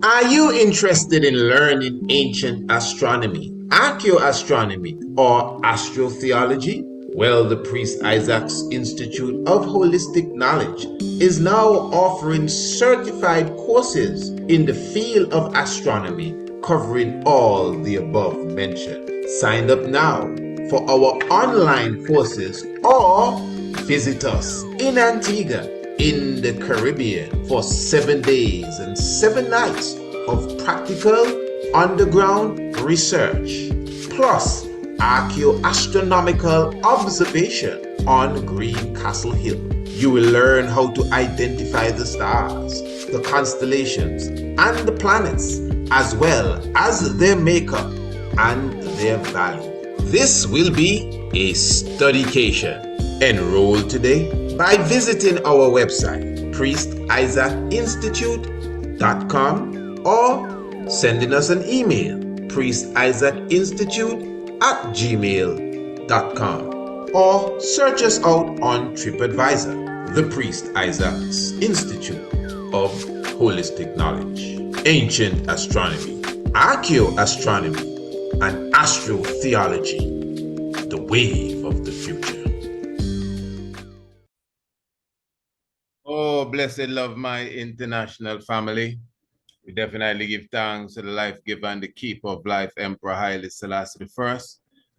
Are you interested in learning ancient astronomy, archaeoastronomy, or astrotheology? Well, the Priest Isaac's Institute of Holistic Knowledge is now offering certified courses in the field of astronomy covering all the above mentioned. Sign up now for our online courses or visit us in Antigua in the Caribbean for 7 days and 7 nights of practical underground research, plus archaeoastronomical observation on Green Castle Hill. You will learn how to identify the stars, the constellations, and the planets, as well as their makeup and their value. This will be a studycation. Enroll today by visiting our website, priestisaacinstitute.com, or sending us an email, priestisaacinstitute@gmail.com, or search us out on TripAdvisor, the Priest Isaac's Institute of Holistic Knowledge, Ancient Astronomy, Archaeoastronomy, and Astrotheology, the wave of the future. Oh, blessed love, my international family. We definitely give thanks to the life giver and the keeper of life, Emperor Haile Selassie I.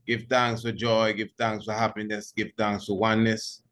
Give thanks for joy, give thanks for happiness, give thanks for oneness,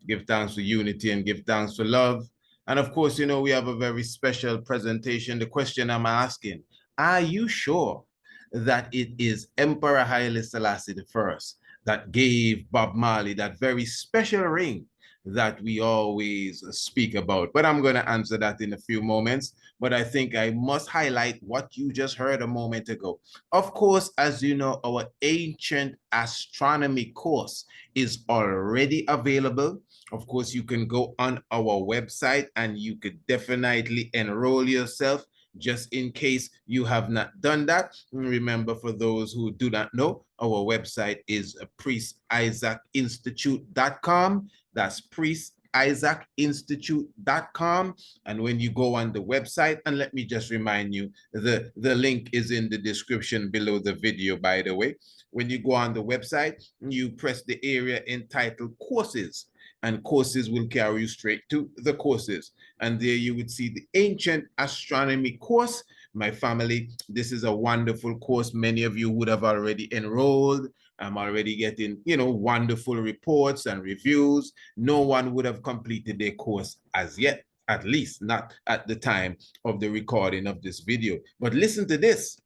give thanks for unity, and give thanks for love. And of course, you know, we have a very special presentation. The question I'm asking, are you sure that it is Emperor Haile Selassie I that gave Bob Marley that very special ring that we always speak about? But I'm going to answer that in a few moments. But I think I must highlight what you just heard a moment ago. Of course, as you know, our Ancient Astronomy course is already available. Of course, you can go on our website and you could definitely enroll yourself. Just in case you have not done that, remember, for those who do not know, our website is priestisaacinstitute.com. That's priestisaacinstitute.com. And when you go on the website, and let me just remind you, the link is in the description below the video, by the way. When you go on the website, you press the area entitled Courses, and courses will carry you straight to the courses. And there you would see the Ancient Astronomy course. My family, this is a wonderful course. Many of you would have already enrolled. I'm already getting, you know, wonderful reports and reviews. No one would have completed their course as yet, at least not at the time of the recording of this video. But listen to this.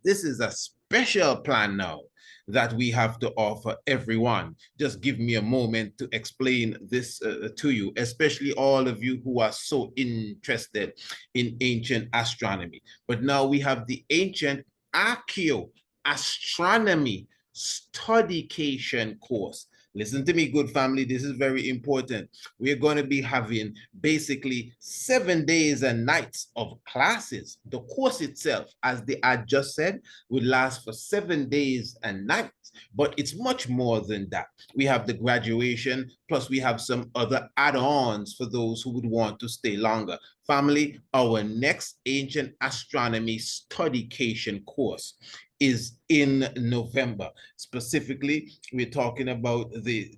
This is a special plan now that we have to offer everyone. Just give me a moment to explain this to you, especially all of you who are so interested in ancient astronomy. But now we have the Ancient Archaeoastronomy Studycation course. Listen to me, good family. This is very important. We're going to be having basically 7 days and nights of classes. The course itself, as the ad just said, would last for 7 days and nights, but it's much more than that. We have the graduation, plus we have some other add-ons for those who would want to stay longer. Family, our next Ancient Astronomy Studycation course is in November. Specifically, we're talking about the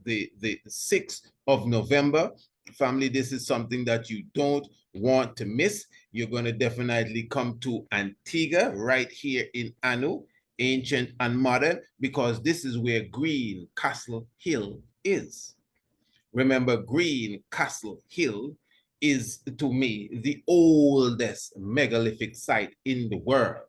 6th of November. Family, this is something that you don't want to miss. You're going to definitely come to Antigua right here in Anu, Ancient and Modern, because this is where Green Castle Hill is. Remember, Green Castle Hill is, to me, the oldest megalithic site in the world.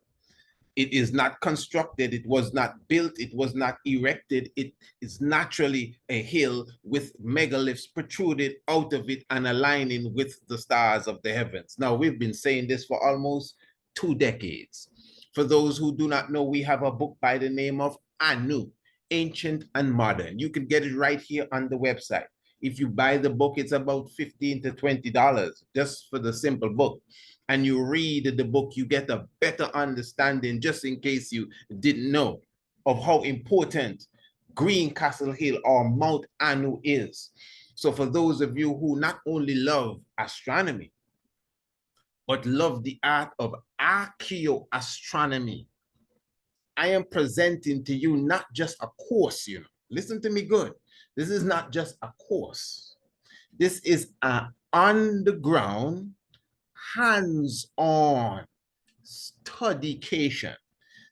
It is not constructed, it was not built, it was not erected. It is naturally a hill with megaliths protruded out of it and aligning with the stars of the heavens. Now, we've been saying this for almost 2 decades. For those who do not know, we have a book by the name of Anu, Ancient and Modern. You can get it right here on the website. If you buy the book, it's about $15 to $20 just for the simple book. And you read the book, you get a better understanding, just in case you didn't know, of how important Green Castle Hill or Mount Anu is. So for those of you who not only love astronomy, but love the art of archaeoastronomy. I am presenting to you not just a course, you know. Listen to me good. This is not just a course. This is an on-the-ground, hands-on studycation.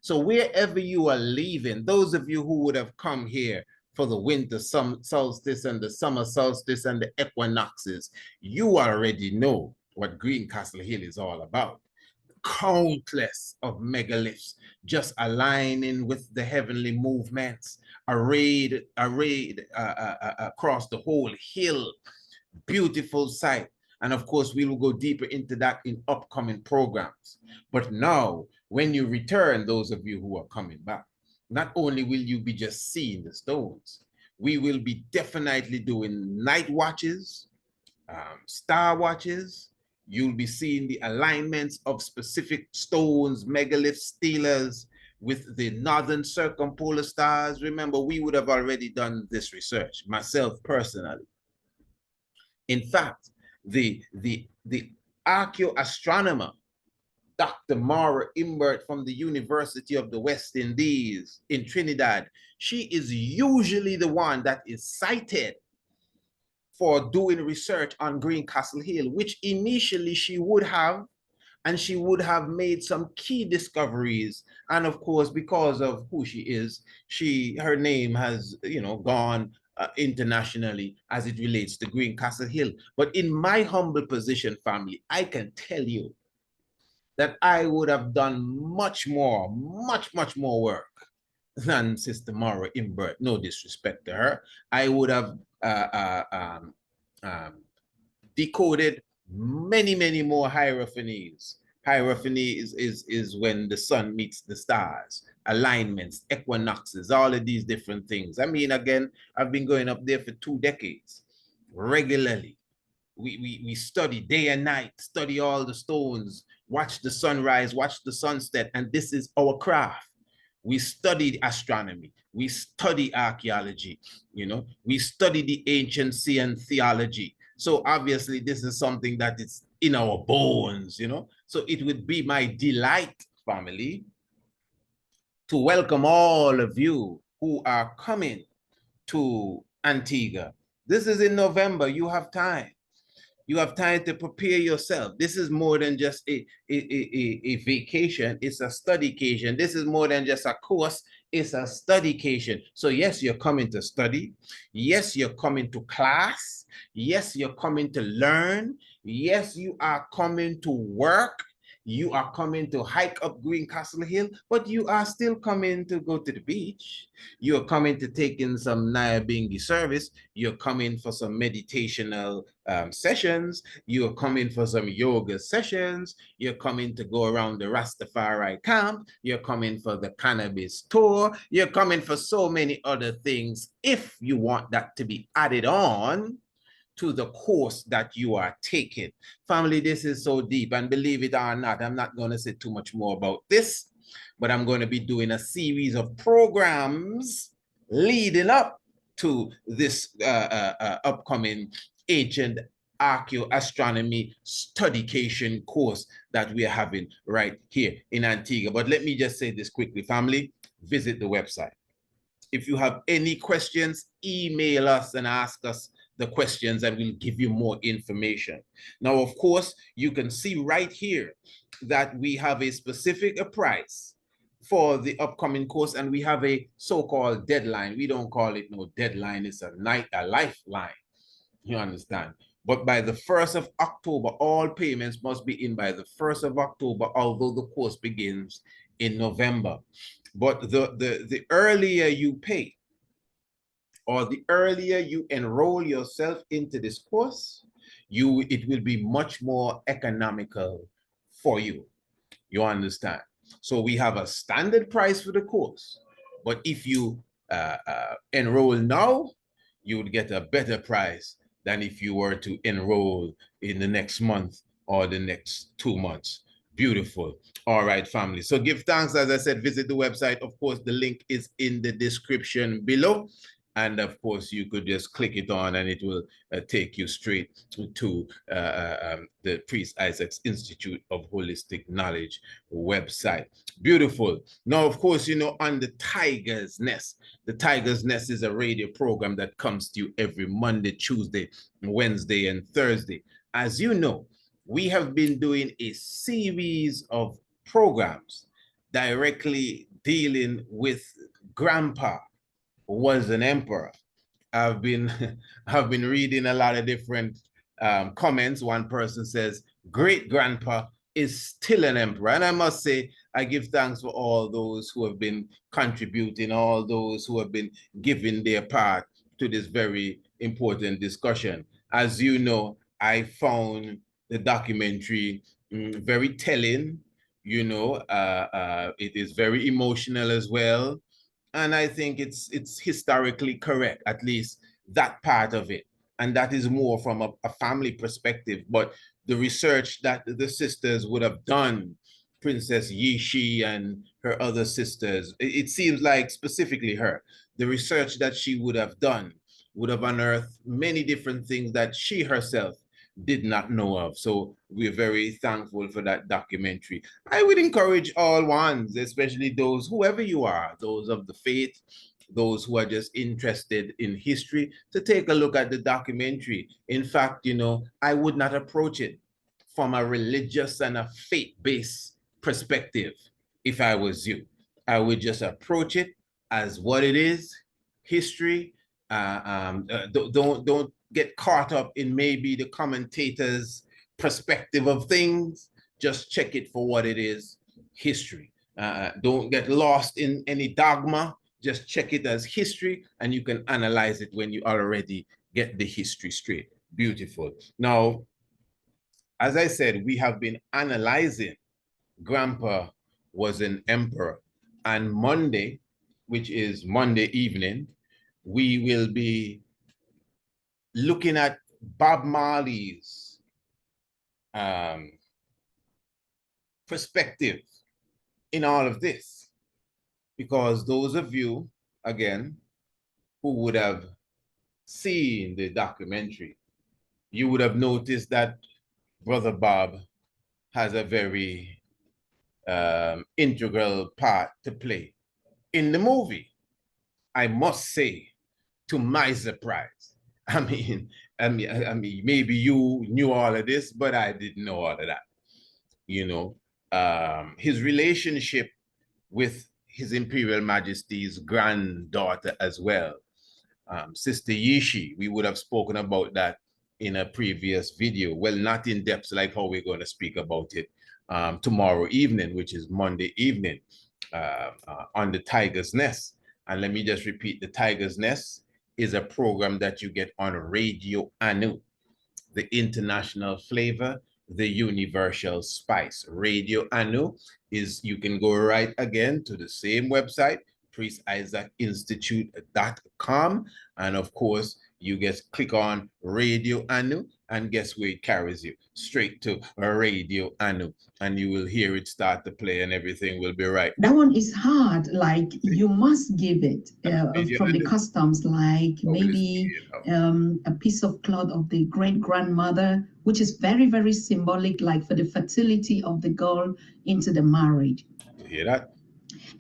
So wherever you are leaving, those of you who would have come here for the winter solstice and the summer solstice and the equinoxes, you already know what Greencastle Hill is all about. Countless of megaliths just aligning with the heavenly movements, arrayed across the whole hill. Beautiful sight. And of course, we will go deeper into that in upcoming programs. But now, when you return, those of you who are coming back, not only will you be just seeing the stones, we will be definitely doing night watches, star watches. You'll be seeing the alignments of specific stones, megaliths, stelas with the northern circumpolar stars. Remember, we would have already done this research, myself personally. In fact, the archaeoastronomer, Dr. Mara Imbert from the University of the West Indies in Trinidad, she is usually the one that is cited for doing research on Greencastle Hill, which initially she would have, and she would have made some key discoveries. And of course, because of who she is, her name has, you know, gone internationally as it relates to Greencastle Hill. But in my humble position, family, I can tell you that I would have done much more work than Sister Mara Imbert. No disrespect to her. I would have decoded many more hierophanies. Hierophany is when the sun meets the stars, alignments, equinoxes, all of these different things. I mean, again, I've been going up there for 2 decades regularly. We study day and night, study all the stones, watch the sunrise, watch the sunset, and this is our craft. We studied astronomy, we study archaeology, you know, we study the ancient sea and theology. So obviously this is something that is in our bones, you know. So it would be my delight, family, to welcome all of you who are coming to Antigua. This is in November. You have time. You have time to prepare yourself. This is more than just a vacation. It's a studycation. This is more than just a course. It's a studycation. So yes, you're coming to study. Yes, you're coming to class. Yes, you're coming to learn. Yes, you are coming to work. You are coming to hike up Greencastle Hill, but you are still coming to go to the beach. You're coming to take in some Nyabingi service. You're coming for some meditational sessions. You're coming for some yoga sessions. You're coming to go around the Rastafari camp. You're coming for the cannabis tour. You're coming for so many other things. If you want that to be added on to the course that you are taking. Family, this is so deep, and believe it or not, I'm not going to say too much more about this, but I'm going to be doing a series of programs leading up to this upcoming Ancient Archaeoastronomy Studycation course that we are having right here in Antigua. But let me just say this quickly, family, visit the website. If you have any questions, email us and ask us the questions and we'll give you more information. Now, of course, you can see right here that we have a specific price for the upcoming course, and we have a so-called deadline. We don't call it no deadline, it's a lifeline. You understand? But by the 1st of October, all payments must be in by the 1st of October, although the course begins in November. But the earlier you pay, or the earlier you enroll yourself into this course, it will be much more economical for you. You understand? So we have a standard price for the course, but if you enroll now, you would get a better price than if you were to enroll in the next month or the next 2 months. Beautiful. All right, family. So give thanks. As I said, visit the website. Of course, the link is in the description below. And of course, you could just click it on and it will take you straight to the Priest Isaac's Institute of Holistic Knowledge website. Beautiful. Now, of course, you know, on the Tiger's Nest. The Tiger's Nest is a radio program that comes to you every Monday, Tuesday, Wednesday, and Thursday. As you know, we have been doing a series of programs directly dealing with Grandpa was an emperor. I've been I've been reading a lot of different comments. One person says great grandpa is still an emperor, and I must say I give thanks for all those who have been contributing, all those who have been giving their part to this very important discussion. As you know, I found the documentary very telling. You know, it is very emotional as well, and I think it's historically correct, at least that part of it. And that is more from a family perspective. But the research that the sisters would have done, Princess Yishi and her other sisters, it seems like specifically her, the research that she would have done would have unearthed many different things that she herself did not know of. So we're very thankful for that documentary. I would encourage all ones, especially those, whoever you are, those of the faith, those who are just interested in history, to take a look at the documentary. In fact, you know, I would not approach it from a religious and a faith-based perspective if I was you. I would just approach it as what it is, history. Don't get caught up in maybe the commentator's perspective of things. Just check it for what it is, history. Don't get lost in any dogma. Just check it as history, and you can analyze it when you already get the history straight. Beautiful. Now, as I said, we have been analyzing Grandpa was an emperor. And Monday, which is Monday evening, we will be looking at Bob Marley's perspective in all of this. Because those of you, again, who would have seen the documentary, you would have noticed that Brother Bob has a very integral part to play in the movie. I must say, to my surprise, I mean, maybe you knew all of this, but I didn't know all of that. You know, his relationship with His Imperial Majesty's granddaughter as well, Sister Yishi. We would have spoken about that in a previous video. Well, not in depth like how we're going to speak about it tomorrow evening, which is Monday evening, on the Tiger's Nest. And let me just repeat, the Tiger's Nest is a program that you get on Radio Anu, the international flavor, the universal spice. Radio Anu is, you can go right again to the same website, priestisaacinstitute.com. And of course, you just click on Radio Anu, and guess where it carries you? Straight to Radio Anu. And you will hear it start to play and everything will be right. That one is hard. Like you must give it from the customs, like maybe a piece of cloth of the great grandmother, which is very, very symbolic, like for the fertility of the girl into the marriage. You hear that?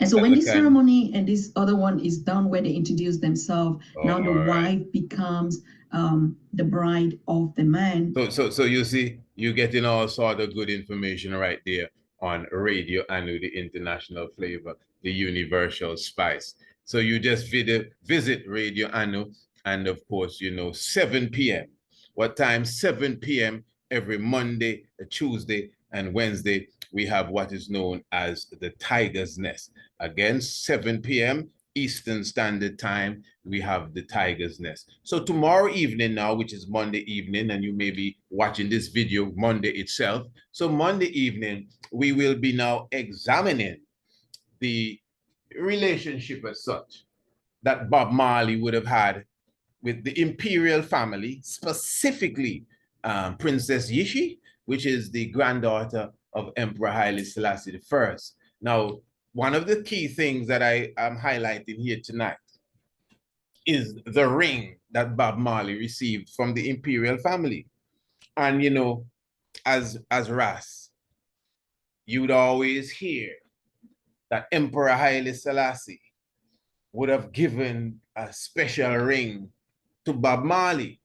And so when this ceremony and this other one is done where they introduce themselves, now the wife becomes the bride of the man. So you see, you're getting all sort of good information right there on Radio Anu, the international flavor, the universal spice. So you just visit Radio Anu, and of course, you know, 7 p.m. What time? 7 p.m. every Monday, Tuesday, and Wednesday. We have what is known as the Tiger's Nest. Again, 7 p.m. Eastern Standard Time, we have the Tiger's Nest. So tomorrow evening now, which is Monday evening, and you may be watching this video Monday itself. So Monday evening, we will be now examining the relationship as such that Bob Marley would have had with the imperial family, specifically Princess Yishi, which is the granddaughter of Emperor Haile Selassie I. Now, one of the key things that I am highlighting here tonight is the ring that Bob Marley received from the imperial family. And, you know, as Ras, you'd always hear that Emperor Haile Selassie would have given a special ring to Bob Marley.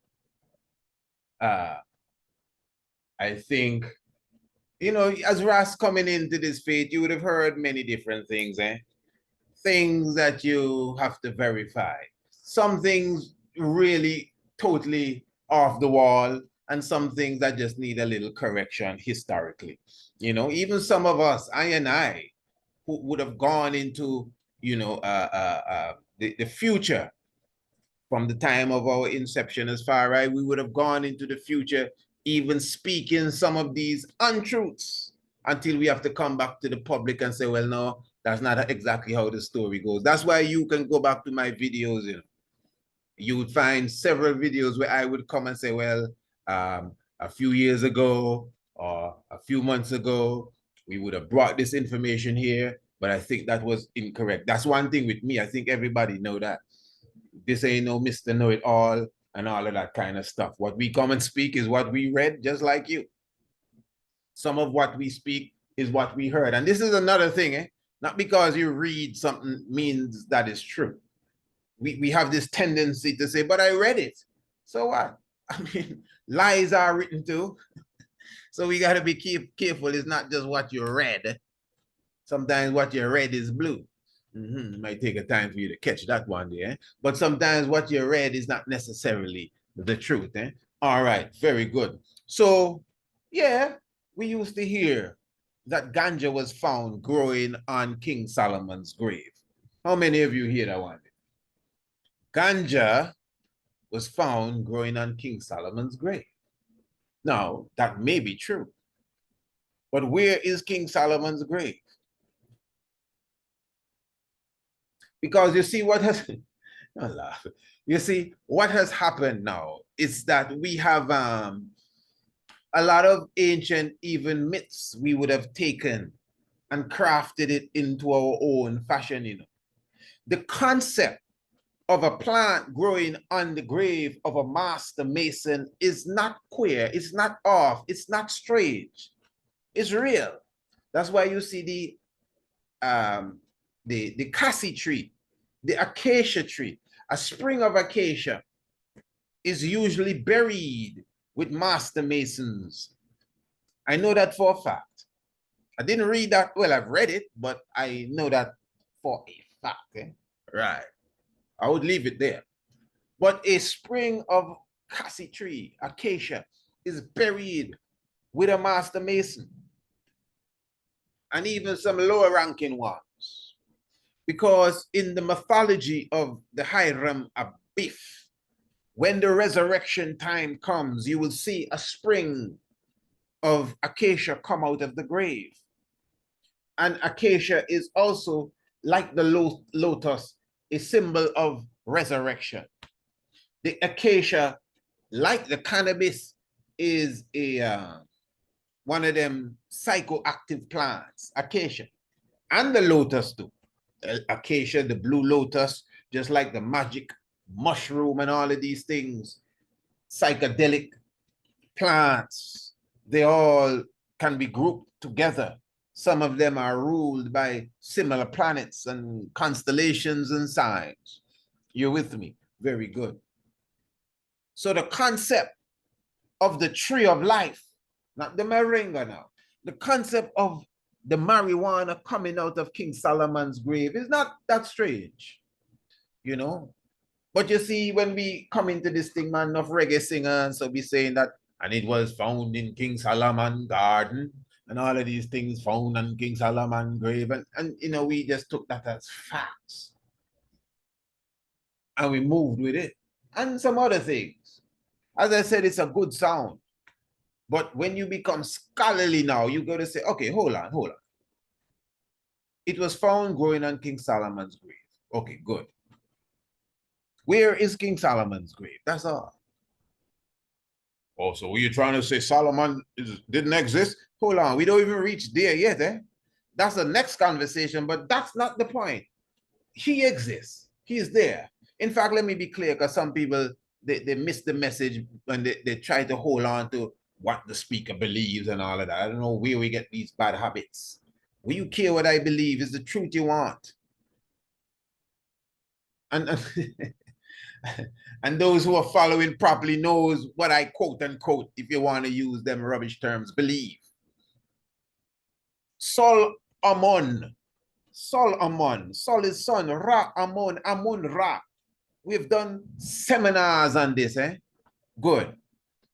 I think, you know, as Ras coming into this faith, you would have heard many different things, things that you have to verify. Some things really totally off the wall, and some things that just need a little correction historically. You know, even some of us, I and I, who would have gone into, you know, the future from the time of our inception as far, right? We would have gone into the future, even speaking some of these untruths until we have to come back to the public and say, well, no, that's not exactly how the story goes. That's why you can go back to my videos, you know. You would find several videos where I would come and say, well, a few years ago or a few months ago, we would have brought this information here, but I think that was incorrect. That's one thing with me. I think everybody know that. This ain't no Mr. Know-it-all and all of that kind of stuff. What we come and speak is what we read, just like you. Some of what we speak is what we heard. And this is another thing, not because you read something means that is true. We have this tendency to say, but I read it. So what? I mean, lies are written too. So we got to be careful. It's not just what you read. Sometimes what you read is blue. It might take a time for you to catch that one there. But sometimes what you read is not necessarily the truth. All right, very good. So, yeah, we used to hear that ganja was found growing on King Solomon's grave. How many of you hear that one? Ganja was found growing on King Solomon's grave. Now, that may be true. But where is King Solomon's grave? Because you see what has, you see what has happened now is that we have a lot of ancient even myths we would have taken and crafted it into our own fashion, you know. The concept of a plant growing on the grave of a master mason is not queer, it's not off, it's not strange, it's real. That's why you see the cassie tree, the acacia tree. A spring of acacia is usually buried with master masons. I know that for a fact. I didn't read that, well, I've read it, but I know that for a fact. Right. I would leave it there. But a spring of cassie tree, acacia, is buried with a master mason. And even some lower ranking ones. Because in the mythology of the Hiram Abif, when the resurrection time comes, you will see a spring of acacia come out of the grave. And acacia is also, like the lotus, a symbol of resurrection. The acacia, like the cannabis, is a one of them psychoactive plants, acacia, and the lotus too. Acacia, the blue lotus, just like the magic mushroom and all of these things, psychedelic plants, they all can be grouped together. Some of them are ruled by similar planets and constellations and signs. You're with me? Very good. So the concept of the tree of life, not the moringa now, the concept of the marijuana coming out of King Solomon's grave is not that strange, you know. But you see, when we come into this thing, man, enough reggae singers, so be saying that, and it was found in King Solomon's garden, and all of these things found on King Solomon's grave, and you know, we just took that as facts. And we moved with it. And some other things. As I said, it's a good sound. But when you become scholarly now, you got to say, okay, hold on. It was found growing on King Solomon's grave. Okay, good. Where is King Solomon's grave? That's all. Oh, so were you trying to say Solomon didn't exist? Hold on, we don't even reach there yet, That's the next conversation, but that's not the point. He exists. He's there. In fact, let me be clear, because some people, they miss the message when they try to hold on to what the speaker believes and all of that. I don't know where we get these bad habits. Will you care what I believe? Is the truth you want? And and those who are following properly knows what I quote unquote, if you want to use them rubbish terms, believe. Sol Amon. Sol Amon. Sol is son. Ra Amon. Amun Ra. We've done seminars on this, eh? Good.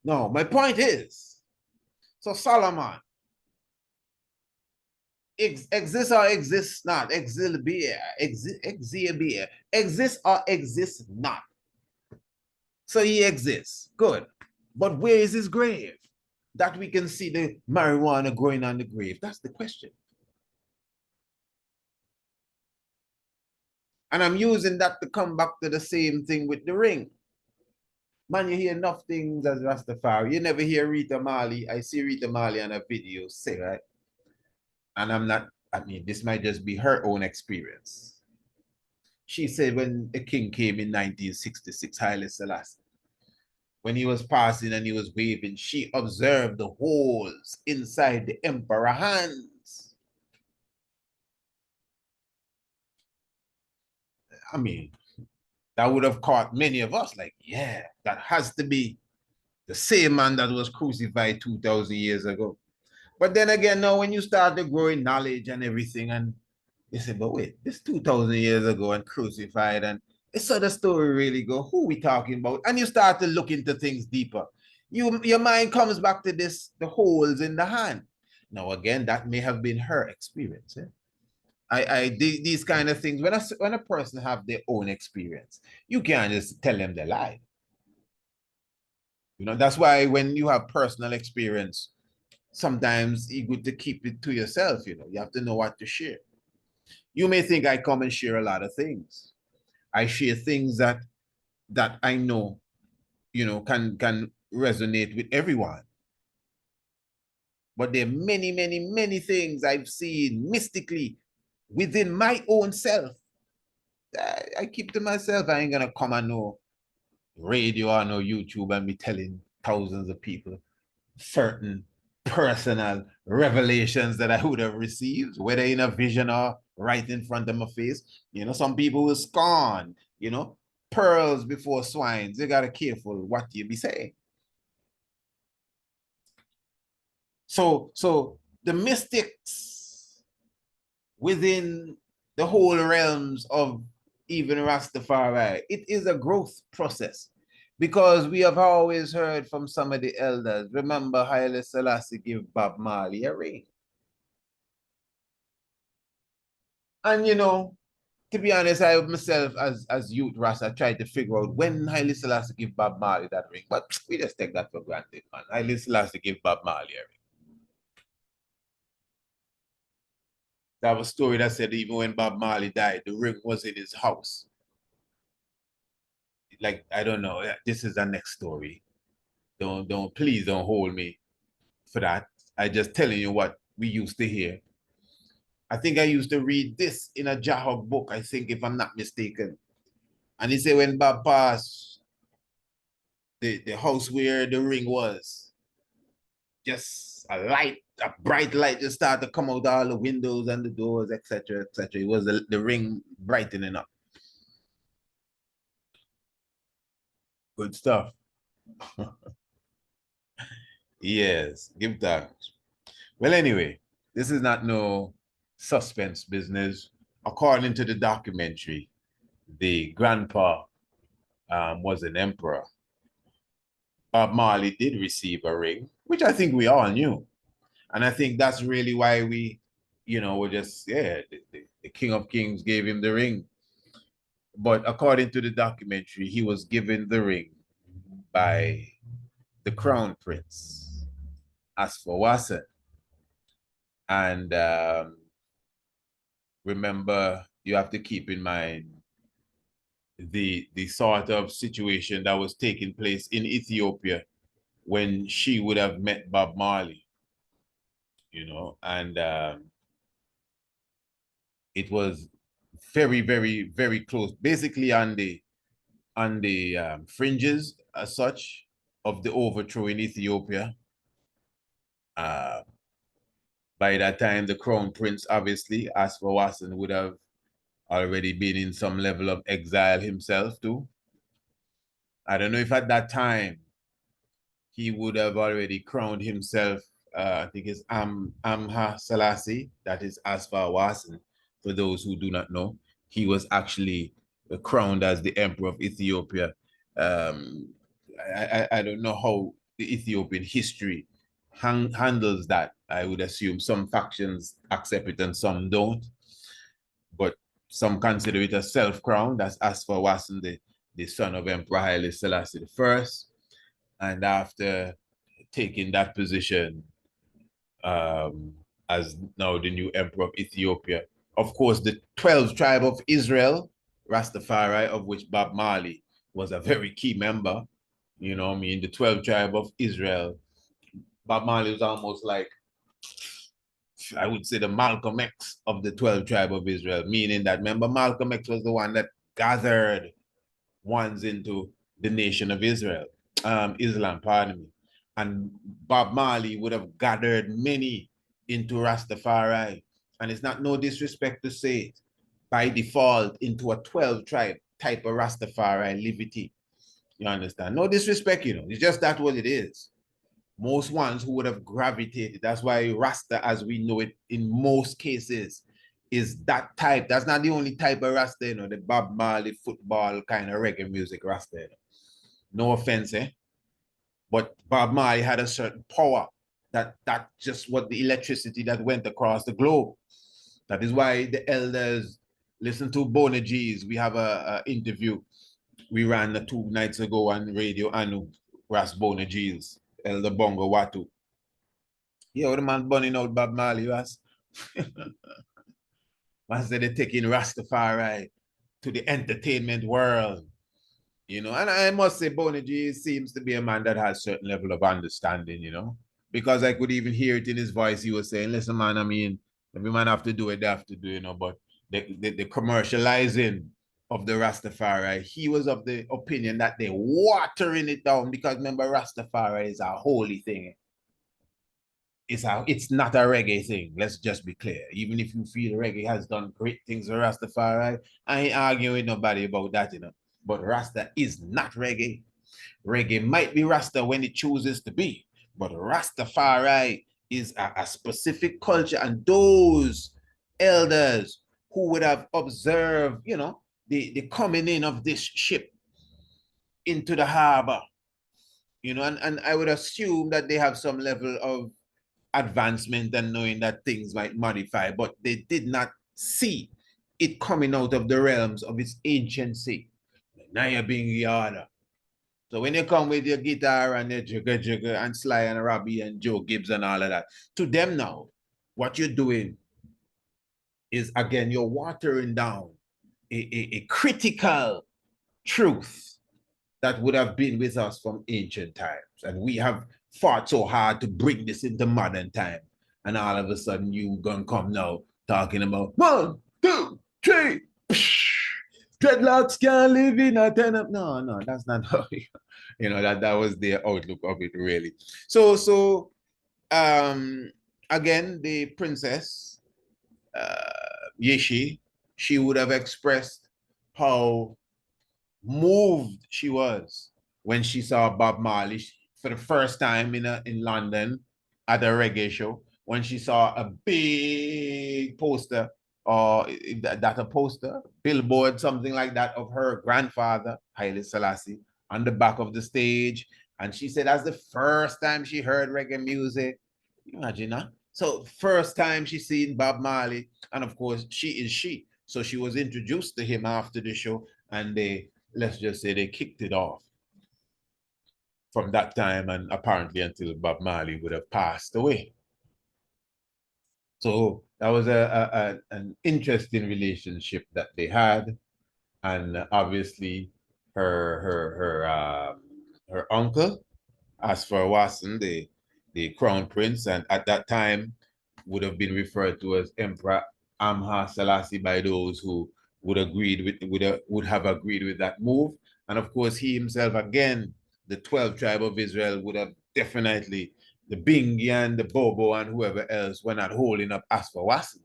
No, my point is, so Solomon, exists or exists not, exist or exists not. So he exists. Good. But where is his grave? That we can see the marijuana growing on the grave. That's the question. And I'm using that to come back to the same thing with the ring. Man, you hear enough things as Rastafari. You never hear Rita Marley. I see Rita Marley on a video say, right? And I'm not, I mean, this might just be her own experience. She said when the king came in 1966, Haile Selassie, when he was passing and he was waving, she observed the holes inside the emperor's hands. I mean, that would have caught many of us like, yeah, that has to be the same man that was crucified 2,000 years ago. But then again, now when you start to grow in knowledge and everything, and you say, but wait, this 2,000 years ago and crucified, and it's so the story really go, who we talking about? And you start to look into things deeper. Your mind comes back to this, the holes in the hand. Now, again, that may have been her experience. These kind of things, when a person have their own experience, you can't just tell them they lie. You know, that's why when you have personal experience, sometimes it's good to keep it to yourself. You know, you have to know what to share. You may think I come and share a lot of things. I share things that I know, you know, can resonate with everyone. But there are many, many, many things I've seen mystically within my own self. I keep to myself. I ain't gonna come on no radio or no YouTube and be telling thousands of people certain personal revelations that I would have received, whether in a vision or right in front of my face. You know, some people will scorn, you know, pearls before swines. You gotta careful what you be saying. So the mystics within the whole realms of even Rastafari, it is a growth process, because we have always heard from some of the elders. Remember, Haile Selassie gave Bob Marley a ring. And you know, to be honest, I myself as youth Rasta tried to figure out when Haile Selassie give Bob Marley that ring, but we just take that for granted, man. Haile Selassie give Bob Marley a ring. That was a story that said even when Bob Marley died, the ring was in his house. Like, I don't know. This is the next story. Please don't hold me for that. I just telling you what we used to hear. I think I used to read this in a Jahog book, I think, if I'm not mistaken. And he said when Bob passed, the house where the ring was, just a bright light just started to come out all the windows and the doors, etc., etc. It was the ring brightening up. Good stuff. Yes, give thanks. Well, anyway, this is not no suspense business. According to the documentary, the grandpa was an emperor. Bob Marley did receive a ring, which I think we all knew. And I think that's really why we, you know, we're just, yeah, the King of Kings gave him the ring. But according to the documentary, he was given the ring by the crown prince, Asfawasan. And remember, you have to keep in mind the sort of situation that was taking place in Ethiopia when she would have met Bob Marley, you know, and it was very, very, very close, basically on the on the fringes as such of the overthrow in Ethiopia. By that time, the crown prince, obviously, Asfawasan, would have already been in some level of exile himself too. I don't know if at that time he would have already crowned himself. I think it's Amha Selassie, that is Asfawasan, for those who do not know. He was actually crowned as the emperor of Ethiopia. I don't know how the Ethiopian history handles that. I would assume some factions accept it and some don't. But some consider it a self-crown. That's Asfawasan, the son of Emperor Haile Selassie I. And after taking that position as now the new emperor of Ethiopia, of course, the 12 tribe of Israel, Rastafari, of which Bob Marley was a very key member, you know what I mean? The 12 tribe of Israel, Bob Marley was almost like, I would say, the Malcolm X of the 12 tribe of Israel, meaning that, remember, Malcolm X was the one that gathered ones into the nation of Israel, Islam, pardon me. And Bob Marley would have gathered many into Rastafari. And it's not no disrespect to say it, by default, into a 12 tribe type of Rastafari livity. You understand? No disrespect, you know, it's just that what it is. Most ones who would have gravitated, that's why Rasta, as we know it in most cases, is that type. That's not the only type of Rasta, you know, the Bob Marley football kind of reggae music Rasta. You know. No offense, eh? But Bob Marley had a certain power that just what the electricity that went across the globe. That is why the elders listen to Bona G's. We have a interview we ran 2 nights ago on Radio Anu, Ras Bona G's, Elder Bongo Watu. Yeah, the man burning out Bob Marley, was. Man said they're taking Rastafari to the entertainment world. You know, and I must say, Bonnie G seems to be a man that has a certain level of understanding, you know, because I could even hear it in his voice. He was saying, listen, man, I mean, every man have to do it, they have to do, you know, but the commercializing of the Rastafari, he was of the opinion that they're watering it down because remember, Rastafari is a holy thing. It's not a reggae thing. Let's just be clear. Even if you feel reggae has done great things for Rastafari, I ain't arguing with nobody about that, you know. But Rasta is not reggae. Reggae might be Rasta when it chooses to be, but Rastafari is a specific culture, and those elders who would have observed, you know, the coming in of this ship into the harbor, you know, and I would assume that they have some level of advancement and knowing that things might modify, but they did not see it coming out of the realms of its anciency. Now you're being yada. So when you come with your guitar and your jigger and Sly and Robbie and Joe Gibbs and all of that, to them now, what you're doing is, again, you're watering down a critical truth that would have been with us from ancient times. And we have fought so hard to bring this into modern time. And all of a sudden you gonna come now talking about 1, 2, 3, dreadlocks can't live in a tenement. No, that's not how you know that was the outlook of it really. So again, the princess Yeshi, she would have expressed how moved she was when she saw Bob Marley for the first time in London at a reggae show, when she saw a big poster, or that a poster, billboard, something like that, of her grandfather, Haile Selassie, on the back of the stage. And she said that's the first time she heard reggae music. Imagine that. So first time she seen Bob Marley, and of course she is she. So she was introduced to him after the show, and let's just say they kicked it off from that time and apparently until Bob Marley would have passed away. So that was an interesting relationship that they had. And obviously her uncle, Asfawasan, the crown prince, and at that time would have been referred to as Emperor Amha Selassie by those who would have agreed with that move. And of course, he himself, again, the 12 tribe of Israel would have definitely, the Bingi and the Bobo and whoever else were not holding up Asfawasin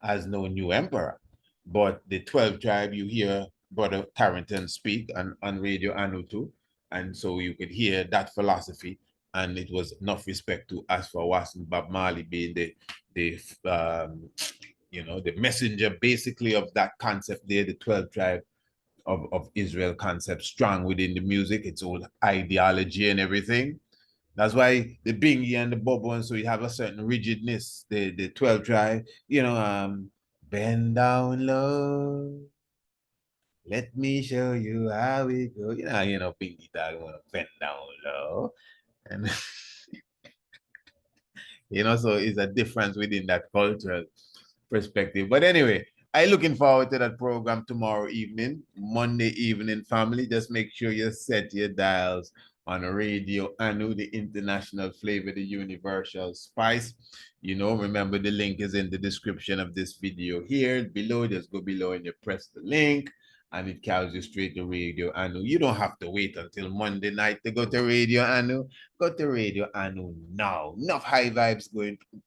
as no new emperor. But the 12 tribe, you hear Brother Tarrington speak on Radio Anu too. And so you could hear that philosophy. And it was enough respect to Asfawasin, Bob Marley being the the messenger basically of that concept there, the 12 tribe of Israel concept, strong within the music, its own ideology and everything. That's why the Bingi and the Bobo, and so you have a certain rigidness, the 12 tribe, bend down low, let me show you how we go. Bingi talking about bend down low. And so it's a difference within that cultural perspective. But anyway, I looking forward to that program tomorrow evening, Monday evening, family. Just make sure you set your dials on Radio Anu, the international flavor, the universal spice. Remember the link is in the description of this video here below. Just go below and you press the link and it carries you straight to Radio Anu. You don't have to wait until Monday night to go to Radio Anu. Go to Radio Anu now. Enough high vibes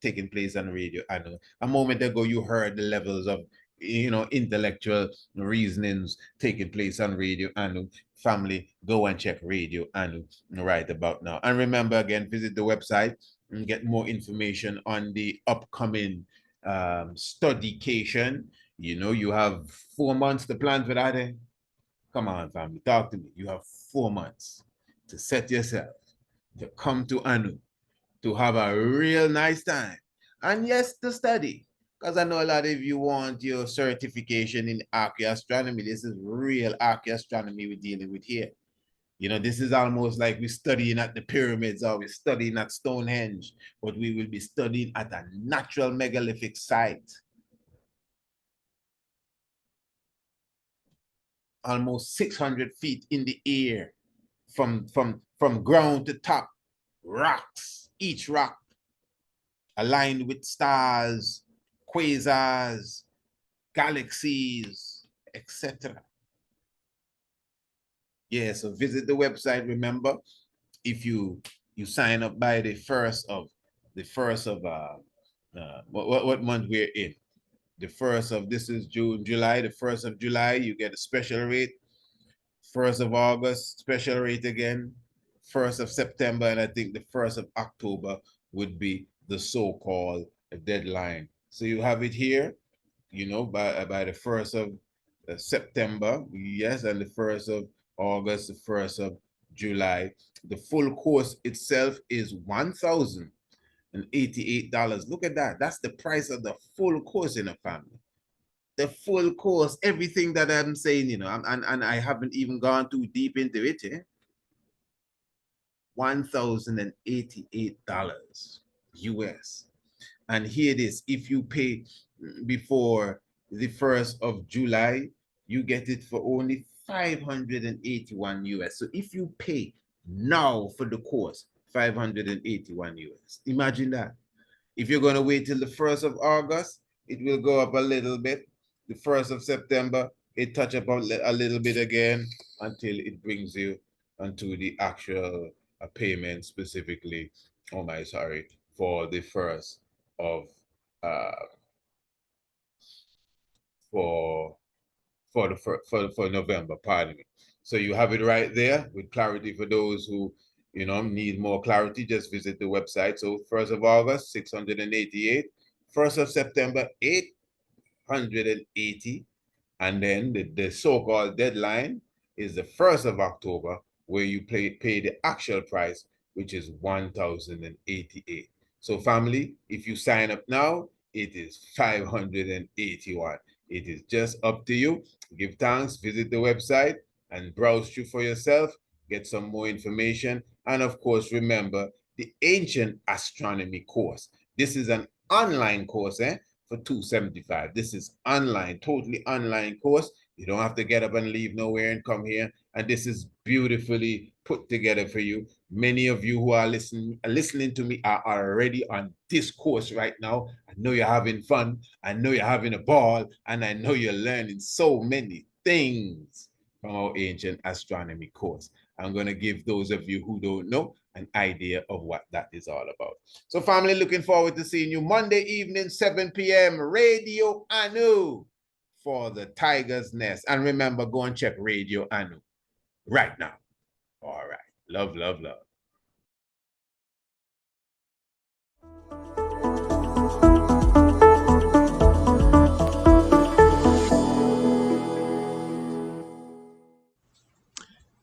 taking place on Radio Anu. A moment ago, you heard the levels of intellectual reasonings taking place on Radio Anu. Family, go and check Radio Anu right about now. And remember, again, visit the website and get more information on the upcoming studycation. You have 4 months to plan for that. Come on, family, talk to me. You have 4 months to set yourself to come to Anu to have a real nice time. And yes, to study. Because I know a lot of you want your certification in archaeoastronomy. This is real archaeoastronomy we're dealing with here. This is almost like we're studying at the pyramids or we're studying at Stonehenge, but we will be studying at a natural megalithic site. Almost 600 feet in the air, from ground to top, rocks, each rock aligned with stars, quasars, galaxies, etc. Yeah, so visit the website. Remember, if you sign up by the first of what month we're in? The first of, this is June, July, the 1st of July, you get a special rate. 1st of August, special rate again. 1st of September, and I think the 1st of October would be the so-called deadline. So you have it here, by the 1st of September, yes, and the 1st of August, the 1st of July. The full course itself is $1,088. Look at that. That's the price of the full course in a family. The full course, everything that I'm saying, and I haven't even gone too deep into it. $1,088 US. And here it is. If you pay before the 1st of July, you get it for only $581 US. So if you pay now for the course, $581 US. Imagine that. If you're going to wait till the 1st of August, it will go up a little bit. The 1st of September, it touch up a little bit again until it brings you onto the actual payment specifically, for the 1st of for November, pardon me. So you have it right there with clarity for those who need more clarity. Just visit the website. So 1st of August, 688. 1st of September, 880. And then the so-called deadline is the 1st of October, where you pay the actual price, which is $1,088. So family, if you sign up now, it is $581. It is just up to you. Give thanks, visit the website and browse through for yourself, get some more information. And of course, remember the Ancient Astronomy course. This is an online course, for $275. This is online, totally online course. You don't have to get up and leave nowhere and come here. And this is beautifully put together for you. Many of you who are listening to me are already on this course right now. I know you're having fun. I know you're having a ball. And I know you're learning so many things. from our Ancient Astronomy course. I'm going to give those of you who don't know an idea of what that is all about. So family, looking forward to seeing you Monday evening, 7 p.m. Radio Anu for the Tiger's Nest. And remember, go and check Radio Anu right now. All right. Love, love, love.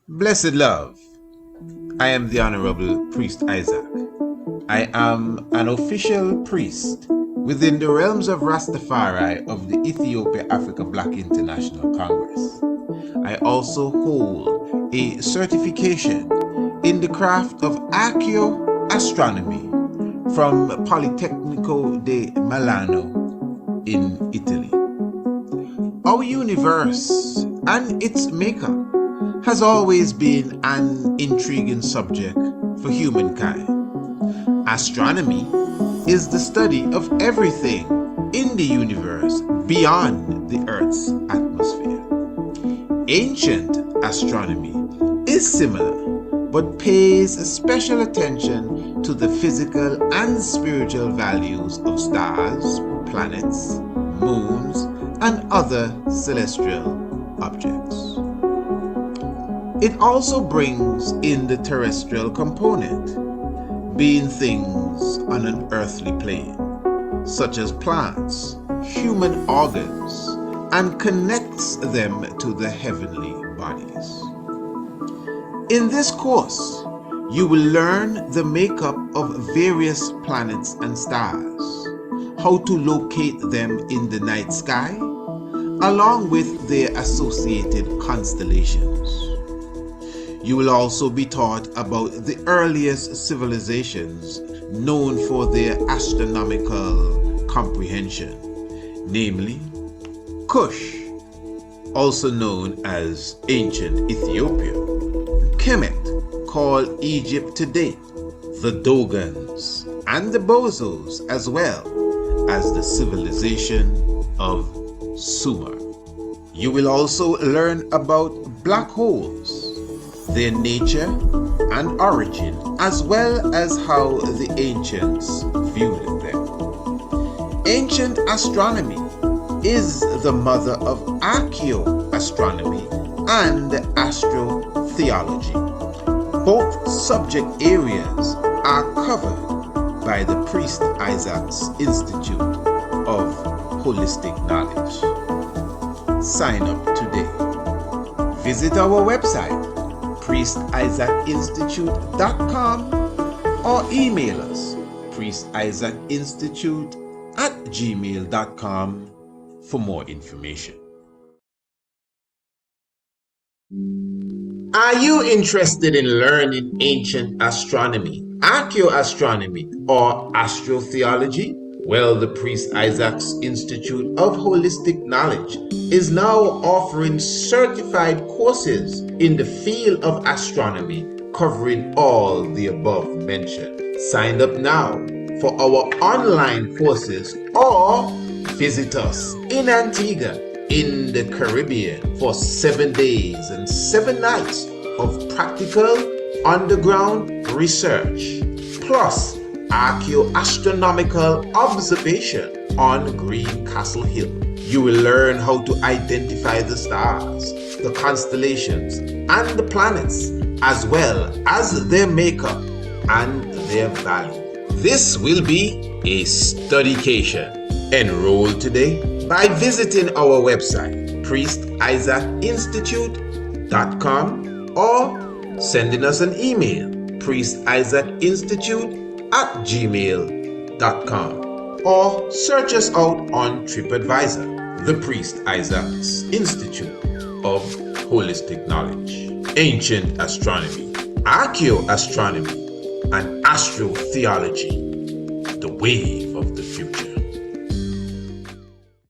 Blessed love, I am the Honorable Priest Isaac. I am an official priest within the realms of Rastafari of the Ethiopia-Africa Black International Congress. I also hold a certification in the craft of ARCHAEOASTRONOMY from Politecnico di Milano in Italy. Our universe and its makeup has always been an intriguing subject for humankind. Astronomy is the study of everything in the universe beyond the Earth's atmosphere. Ancient astronomy is similar, but pays special attention to the physical and spiritual values of stars, planets, moons, and other celestial objects. It also brings in the terrestrial component, being things on an earthly plane, such as plants, human organs, and connects them to the heavenly bodies. In this course, you will learn the makeup of various planets and stars, how to locate them in the night sky, along with their associated constellations. You will also be taught about the earliest civilizations known for their astronomical comprehension, namely Kush, also known as ancient Ethiopia, Kemet, called Egypt today, the Dogons, and the Bozos, as well as the civilization of Sumer. You will also learn about black holes, their nature and origin, as well as how the ancients viewed them. Ancient astronomy is the mother of archaeoastronomy and astrotheology. Both subject areas are covered by the Priest Isaac's Institute of Holistic Knowledge. Sign up today. Visit our website, priestisaacinstitute.com, or email us, priestisaacinstitute@gmail.com for more information. Are you interested in learning ancient astronomy, archaeoastronomy, or astrotheology? Well, the Priest Isaac's Institute of Holistic Knowledge is now offering certified courses in the field of astronomy, covering all the above mentioned. Sign up now for our online courses or visit us in Antigua in the Caribbean for 7 days and 7 nights of practical underground research, plus archaeoastronomical observation on Green Castle Hill. You will learn how to identify the stars, the constellations, and the planets, as well as their makeup and their value. This will be a studycation. Enroll today by visiting our website, priestisaacinstitute.com, or sending us an email, priestisaacinstitute@gmail.com, or search us out on TripAdvisor, the Priest Isaac's Institute of Holistic Knowledge, Ancient Astronomy, Archaeoastronomy, and Astrotheology, the wave of the future.